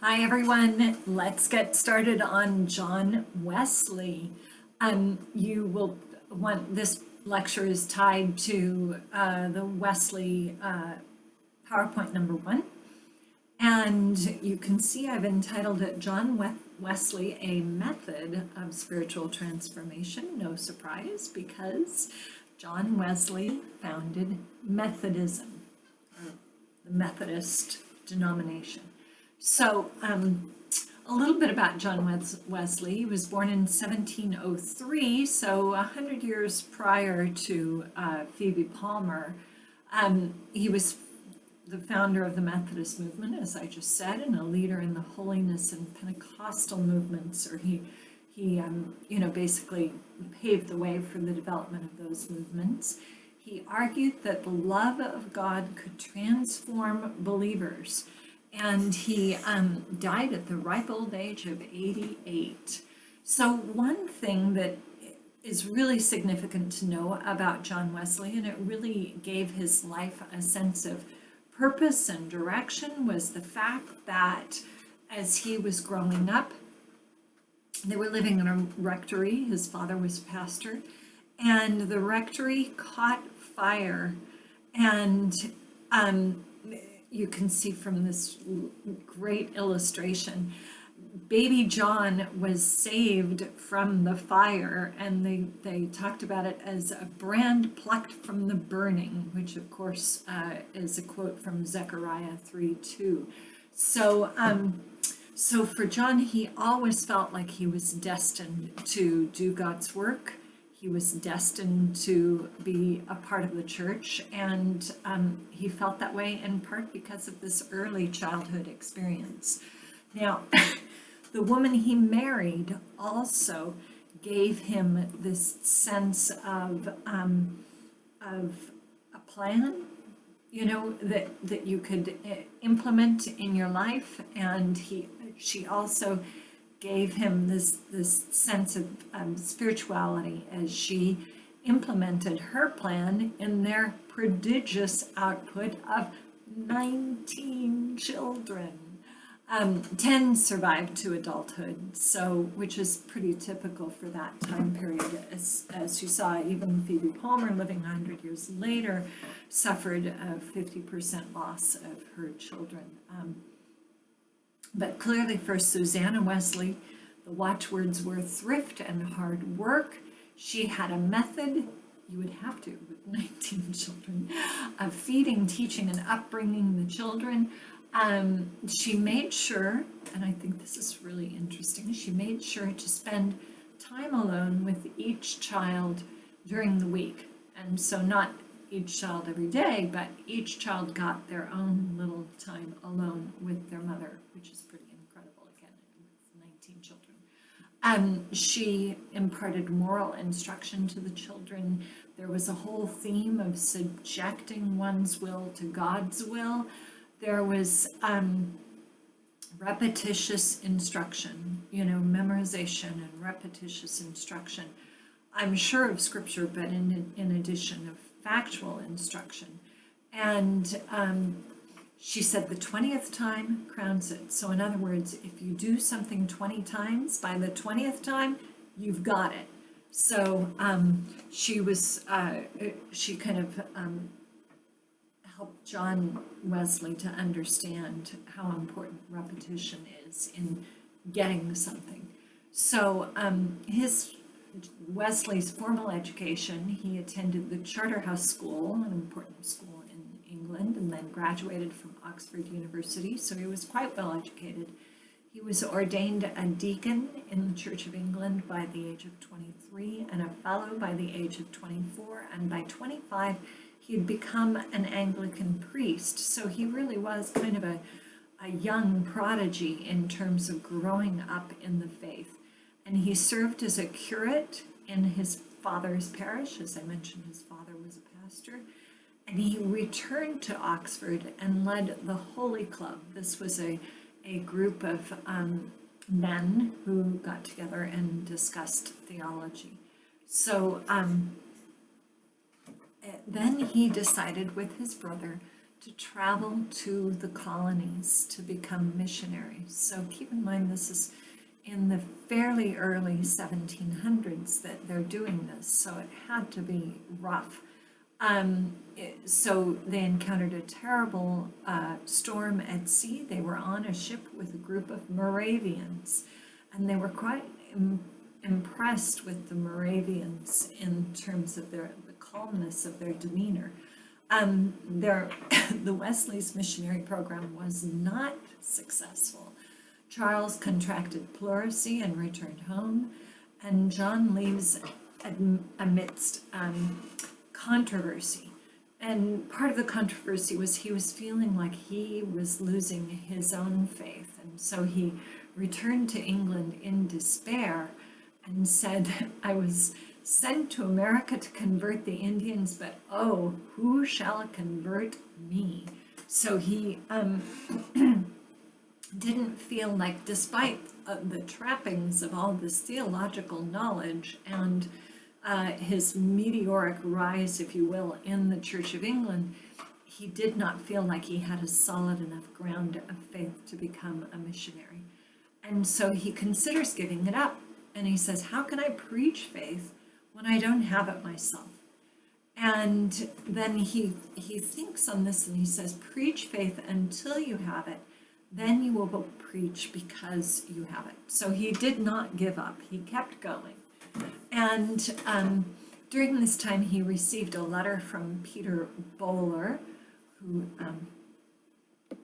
Hi, everyone. Let's get started on John Wesley. You will want this lecture is tied to the Wesley PowerPoint number 1. And you can see I've entitled it Wesley, a Method of Spiritual Transformation. No surprise, because John Wesley founded Methodism, or the Methodist denomination. So, a little bit about John Wesley. He was born in 1703, so 100 years prior to Phoebe Palmer. He was the founder of the Methodist movement, as I just said, and a leader in the holiness and Pentecostal movements, or he basically paved the way for the development of those movements. He argued that the love of God could transform believers, and he died at the ripe old age of 88. So one thing that is really significant to know about John Wesley, and it really gave his life a sense of purpose and direction, was the fact that as he was growing up, they were living in a rectory. His father was a pastor, and the rectory caught fire. And you can see from this great illustration, baby John was saved from the fire, and they talked about it as a brand plucked from the burning, which of course is a quote from Zechariah 3:2. So for John, he always felt like he was destined to do God's work. He was destined to be a part of the church, and he felt that way in part because of this early childhood experience. Now, the woman he married also gave him this sense of a plan, that you could implement in your life, and she also gave him this sense of spirituality as she implemented her plan in their prodigious output of 19 children. 10 survived to adulthood, which is pretty typical for that time period. As you saw, even Phoebe Palmer, living 100 years later, suffered a 50% loss of her children. But clearly for Susanna Wesley, the watchwords were thrift and hard work. She had a method, you would have to with 19 children, of feeding, teaching, and upbringing the children. She made sure, and I think this is really interesting, she made sure to spend time alone with each child during the week. And so not each child every day, but each child got their own little time alone with their mother, which is pretty incredible, again, with 19 children. She imparted moral instruction to the children. There was a whole theme of subjecting one's will to God's will. There was repetitious instruction, memorization and repetitious instruction. I'm sure of scripture, but in addition of factual instruction. And she said the 20th time crowns it. So in other words, if you do something 20 times, by the 20th time, you've got it. So she kind of helped John Wesley to understand how important repetition is in getting something. So Wesley's formal education, he attended the Charterhouse School, an important school in England, and then graduated from Oxford University, so he was quite well educated. He was ordained a deacon in the Church of England by the age of 23, and a fellow by the age of 24, and by 25 he had become an Anglican priest. So he really was kind of a young prodigy in terms of growing up in the faith. And he served as a curate in his father's parish. As I mentioned, his father was a pastor. And he returned to Oxford and led the Holy Club. This was a group of men who got together and discussed theology. So then he decided with his brother to travel to the colonies to become missionaries. So keep in mind, this is in the fairly early 1700s that they're doing this, so it had to be rough. So they encountered a terrible storm at sea. They were on a ship with a group of Moravians, and they were quite impressed with the Moravians in terms of the calmness of their demeanor. The Wesley's missionary program was not successful. Charles contracted pleurisy and returned home, and John leaves amidst controversy. And part of the controversy was he was feeling like he was losing his own faith. And so he returned to England in despair and said, I was sent to America to convert the Indians, but oh, who shall convert me? So he didn't feel like, despite the trappings of all this theological knowledge and his meteoric rise, if you will, in the Church of England, he did not feel like he had a solid enough ground of faith to become a missionary. And so he considers giving it up. And he says, how can I preach faith when I don't have it myself? And then he thinks on this and he says, preach faith until you have it, then you will preach because you have it. So he did not give up. He kept going. And during this time, he received a letter from Peter Böhler, who